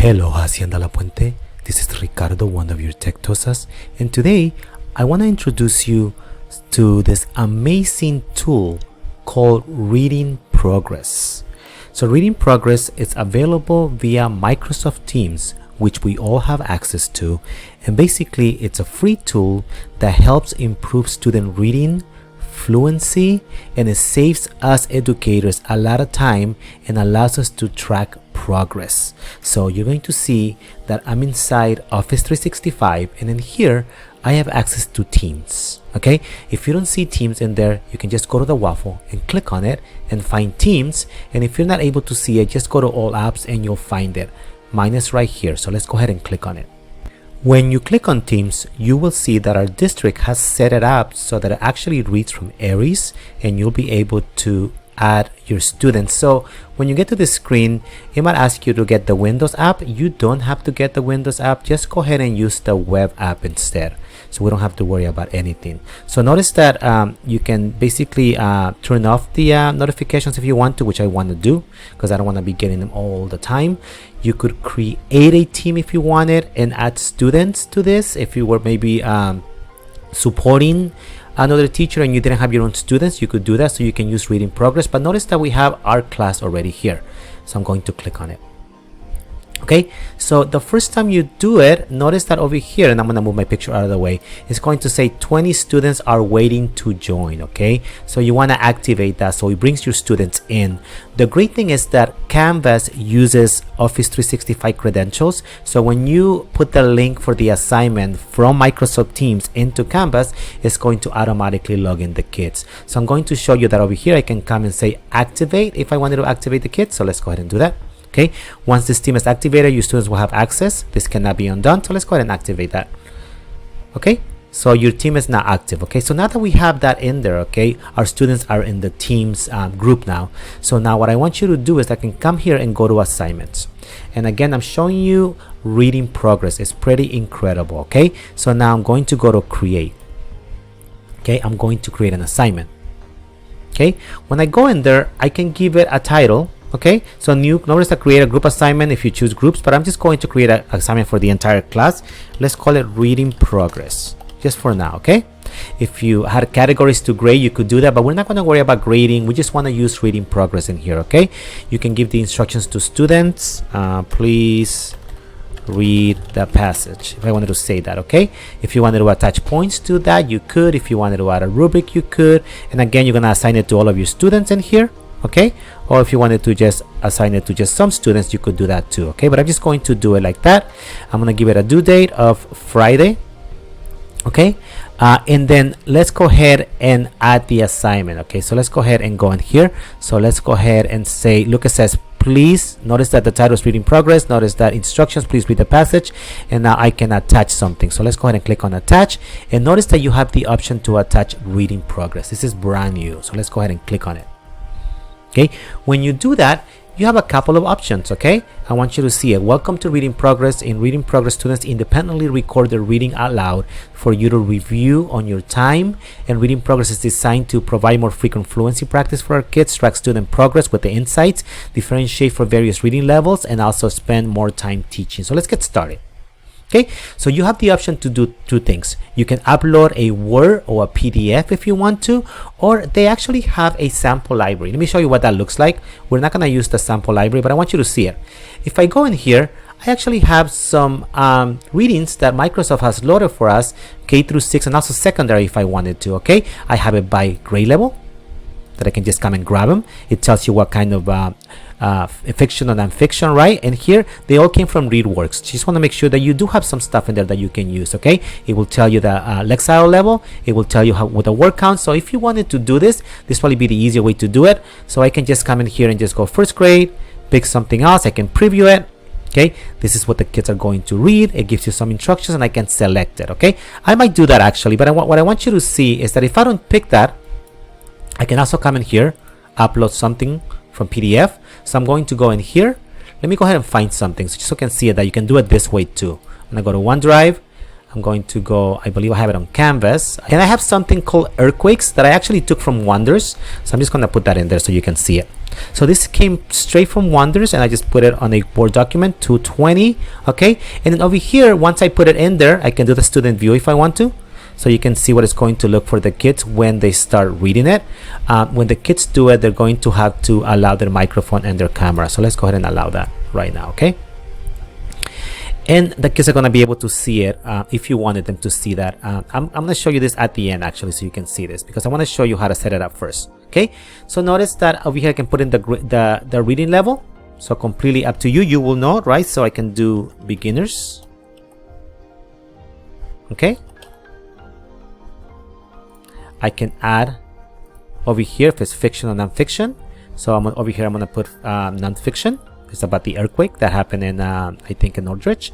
Hello, Hacienda La Puente. This is Ricardo, one of your tech tosas, and today I want to introduce you to this amazing tool called Reading Progress. So Reading Progress is available via Microsoft Teams, which we all have access to, and basically it's a free tool that helps improve student reading, fluency, and it saves us educators a lot of time and allows us to track progress. So you're going to see that I'm inside Office 365, and in here I have access to Teams. Okay, if you don't see Teams in there, you can just go to the waffle and click on it and find Teams, and if you're not able to see it, just go to all apps and you'll find it. Mine is right here, so let's go ahead and click on it. When you click on Teams, you will see that our district has set it up so that it actually reads from Aries, and you'll be able to add your students. So when you get to this screen, it might ask you to get the Windows app. You don't have to get the Windows app. Just go ahead and use the web app instead, so we don't have to worry about anything. So notice that you can basically turn off the notifications if you want to, which I want to do because I don't want to be getting them all the time. You could create a team if you wanted and add students to this. If you were maybe supporting another teacher and you didn't have your own students, you could do that. So you can use Reading Progress, but notice that we have our class already here, so I'm going to click on it. Okay, so the first time you do it, notice that over here, and I'm going to move my picture out of the way, it's going to say 20 students are waiting to join. Okay, so you want to activate that so it brings your students in. The great thing is that Canvas uses Office 365 credentials, so when you put the link for the assignment from Microsoft Teams into Canvas, it's going to automatically log in the kids. So I'm going to show you that over here I can come and say activate if I wanted to activate the kids. So let's go ahead and do that. Okay, once this team is activated, your students will have access. This cannot be undone, so let's go ahead and activate that. Okay, so your team is now active. Okay, so now that we have that in there, okay, our students are in the Teams group now. So now what I want you to do is I can come here and go to assignments, and again I'm showing you Reading Progress. It's pretty incredible. Okay, so now I'm going to go to create. Okay, I'm going to create an assignment. Okay, when I go in there, I can give it a title. Okay, so notice that create a group assignment if you choose groups, but I'm just going to create an assignment for the entire class. Let's call it Reading Progress just for now. Okay, if you had categories to grade, you could do that, but we're not going to worry about grading. We just want to use Reading Progress in here. Okay, you can give the instructions to students. Please read the passage if I wanted to say that. Okay, if you wanted to attach points to that, you could. If you wanted to add a rubric, you could. And again, you're going to assign it to all of your students in here. Okay, or if you wanted to just assign it to just some students, you could do that too. Okay, but I'm just going to do it like that. I'm going to give it a due date of Friday. Okay, and then let's go ahead and add the assignment. Okay, so let's go ahead and go in here. So let's go ahead and say, look, it says please. Notice that the title is Reading Progress. Notice that instructions, please read the passage, and now I can attach something. So let's go ahead and click on attach, and notice that you have the option to attach Reading Progress. This is brand new, so let's go ahead and click on it. Okay, when you do that, you have a couple of options. Okay, I want you to see it. Welcome to Reading Progress. In Reading Progress, students independently record their reading out loud for you to review on your time. And Reading Progress is designed to provide more frequent fluency practice for our kids, track student progress with the insights, differentiate for various reading levels, and also spend more time teaching. So let's get started. Okay, so you have the option to do two things. You can upload a Word or a PDF if you want to, or they actually have a sample library. Let me show you what that looks like. We're not going to use the sample library, but I want you to see it. If I go in here, I actually have some readings that Microsoft has loaded for us, K through 6 and also secondary if I wanted to. Okay, I have it by grade level that I can just come and grab them. It tells you what kind of fiction or non-fiction, right? And here they all came from ReadWorks. Just want to make sure that you do have some stuff in there that you can use. Okay, it will tell you the Lexile level. It will tell you how with the word count. So if you wanted to do this probably be the easier way to do it. So I can just come in here and just go first grade, pick something else. I can preview it. Okay, this is what the kids are going to read. It gives you some instructions and I can select it. Okay, I might do that actually, but what I want you to see is that if I don't pick that, I can also come in here, upload something from PDF. So I'm going to go in here. Let me go ahead and find something so you can see it, that you can do it this way too. I'm going to go to OneDrive. I'm going to go, I believe I have it on Canvas, and I have something called earthquakes that I actually took from Wonders. So I'm just going to put that in there so you can see it. So this came straight from Wonders, and I just put it on a Word document, 220. Okay, and then over here, once I put it in there, I can do the student view if I want to. So you can see what it's going to look for the kids when they start reading it. When the kids do it, they're going to have to allow their microphone and their camera. So let's go ahead and allow that right now, okay? And the kids are going to be able to see it if you wanted them to see that. I'm going to show you this at the end, actually, so you can see this, because I want to show you how to set it up first. Okay, so notice that over here I can put in the reading level. So completely up to you. You will know, right? So I can do beginners. Okay. I can add over here if it's fiction or non-fiction. So over here I'm going to put non-fiction. It's about the earthquake that happened in, I think, in Northridge.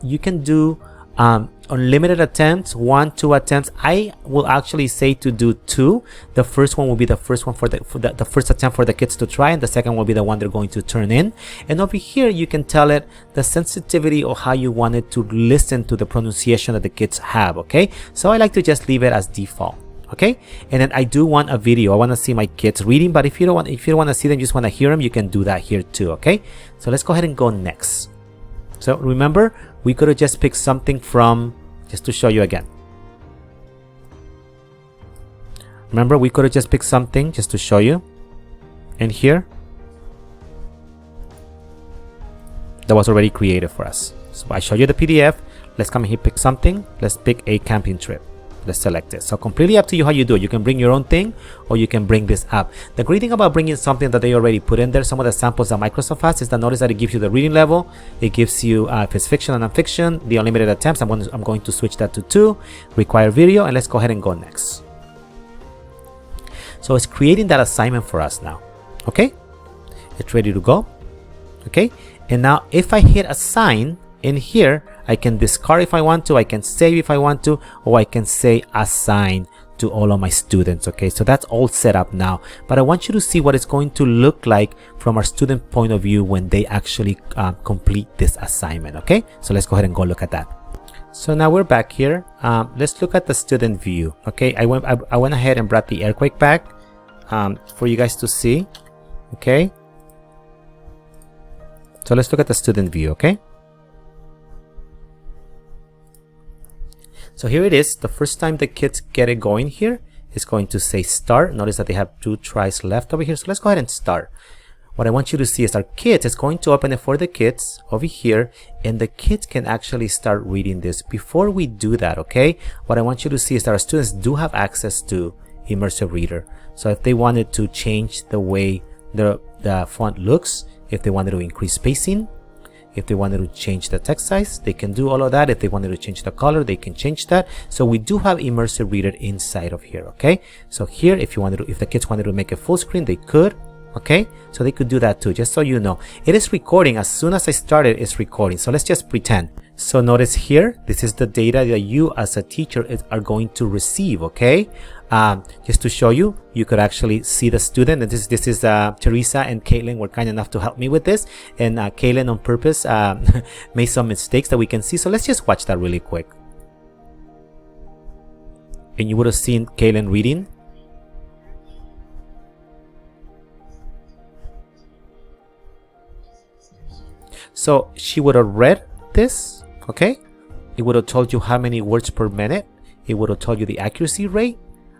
You can do unlimited attempts, 1, 2 attempts. I will actually say to do 2. The first one will be the first one for the first attempt for the kids to try, and the second will be the one they're going to turn in. And over here, you can tell it the sensitivity or how you want it to listen to the pronunciation that the kids have. Okay, so I like to just leave it as default. Okay, and then I do want a video. I want to see my kids reading, but if you don't want to see them, just want to hear them, you can do that here too. Okay, so let's go ahead and go next. So remember, we could have just picked something from, just to show you again. Remember, we could have just picked something just to show you. And here, that was already created for us. So I show you the PDF. Let's come here, pick something. Let's pick a camping trip. Let's select it. So completely up to you how you do it. You can bring your own thing, or you can bring this up. The great thing about bringing something that they already put in there, some of the samples that Microsoft has, is that notice that it gives you the reading level. It gives you if it's fiction and non-fiction, the unlimited attempts. I'm going to switch that to 2. Require video, and let's go ahead and go next. So it's creating that assignment for us now. Okay, it's ready to go. Okay, and now if I hit assign in here, I can discard if I want to, I can save if I want to, or I can say assign to all of my students. Okay, so that's all set up now, but I want you to see what it's going to look like from our student point of view when they actually complete this assignment. Okay, so let's go ahead and go look at that. So now we're back here. Let's look at the student view. Okay, I went ahead and brought the earthquake back for you guys to see. Okay, so let's look at the student view. Okay, so here it is. The first time the kids get it going here, it's going to say start. Notice that they have 2 tries left over here. So let's go ahead and start. What I want you to see is our kids. It's going to open it for the kids over here, and the kids can actually start reading this. Before we do that, okay, what I want you to see is that our students do have access to Immersive Reader. So if they wanted to change the way the font looks, if they wanted to increase spacing, if they wanted to change the text size, they can do all of that. If they wanted to change the color, they can change that. So we do have Immersive Reader inside of here. Okay, so here, if the kids wanted to make it full screen, they could. Okay, so they could do that too, just so you know. It is recording. As soon as I started, it's recording. So let's just pretend. So notice here, this is the data that you as a teacher are going to receive. Okay, just to show you, you could actually see the student. And this is Teresa and Caitlin were kind enough to help me with this, and Caitlin on purpose made some mistakes that we can see. So let's just watch that really quick. And you would have seen Caitlin reading. So she would have read this. Okay, it would have told you how many words per minute. It would have told you the accuracy rate,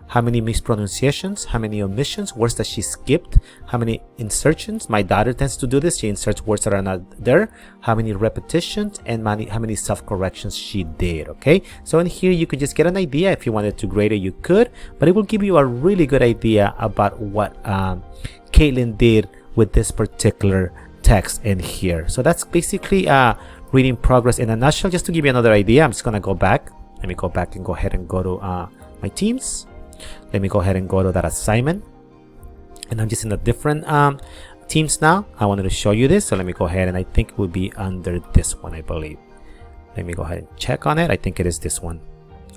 how many mispronunciations, how many omissions, words that she skipped, how many insertions. My daughter tends to do this. She inserts words that are not there, how many repetitions, and how many self-corrections she did. Okay, so in here you could just get an idea. If you wanted to grade it, you could, but it will give you a really good idea about what Caitlin did with this particular text in here. So that's basically reading progress in a nutshell. Just to give you another idea, I'm just gonna go back. Let me go back and go ahead and go to my teams. Let me go ahead and go to that assignment, and I'm just in the different teams now. I wanted to show you this, so let me go ahead, and I think it would be under this one, I believe. Let me go ahead and check on it. I think it is this one.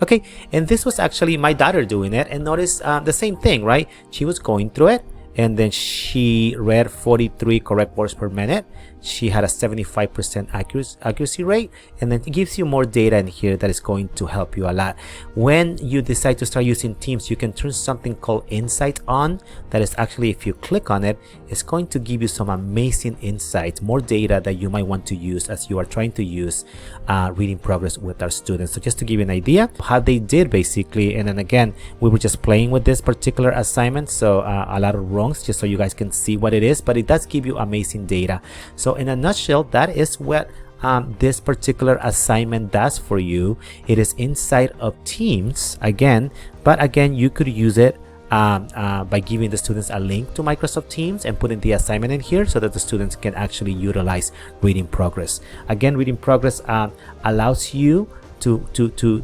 Okay, and this was actually my daughter doing it, and notice the same thing, right? She was going through it, and then she read 43 correct words per minute. she had a 75% accuracy rate, and then it gives you more data in here that is going to help you a lot. When you decide to start using Teams, you can turn something called Insight on. That is actually, if you click on it, it's going to give you some amazing insights, more data that you might want to use as you are trying to use reading progress with our students. So just to give you an idea how they did basically, and then again, we were just playing with this particular assignment, so a lot of wrongs, just so you guys can see what it is, but it does give you amazing data. So in a nutshell, that is what this particular assignment does for you. It is inside of Teams again, but again, you could use it by giving the students a link to Microsoft Teams and putting the assignment in here so that the students can actually utilize reading progress. Again, reading progress allows you to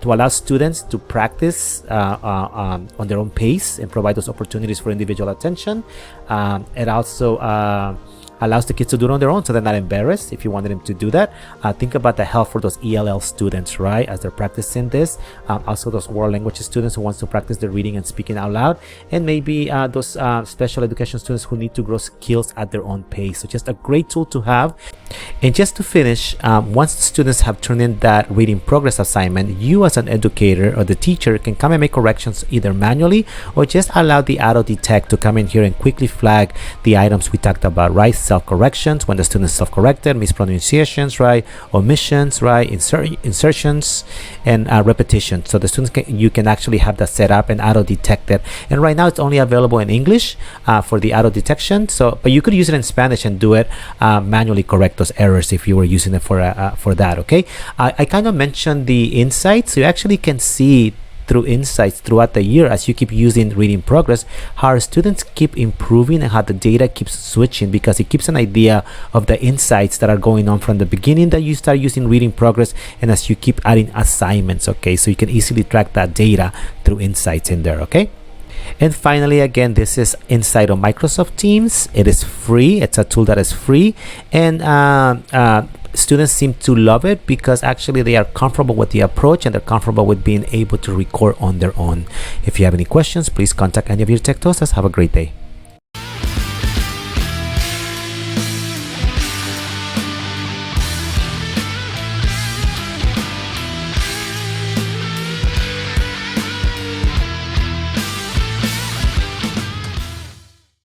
allow students to practice on their own pace and provide those opportunities for individual attention. It also allows the kids to do it on their own, so they're not embarrassed if you wanted them to do that. Think about the help for those ELL students, right, as they're practicing this. Also those world language students who wants to practice their reading and speaking out loud, and maybe those special education students who need to grow skills at their own pace. So just a great tool to have. And just to finish, once the students have turned in that reading progress assignment, you as an educator or the teacher can come and make corrections either manually or just allow the auto detect to come in here and quickly flag the items we talked about, right? Self-corrections when the student self-corrected, mispronunciations, right? Omissions, right? Insertions and repetitions. So the students you can actually have that set up and auto detect it. And right now it's only available in English for the auto detection. So, but you could use it in Spanish and do it manually correct those errors if you were using it for that. Okay, I kind of mentioned the insights. So you actually can see through insights throughout the year as you keep using reading progress how our students keep improving and how the data keeps switching, because it gives an idea of the insights that are going on from the beginning that you start using reading progress and as you keep adding assignments. Okay, so you can easily track that data through insights in there. Okay. And finally, again, this is inside of Microsoft Teams. It is free. It's a tool that is free, and students seem to love it because actually they are comfortable with the approach and they're comfortable with being able to record on their own. If you have any questions, please contact any of your tech toasters. Have a great day.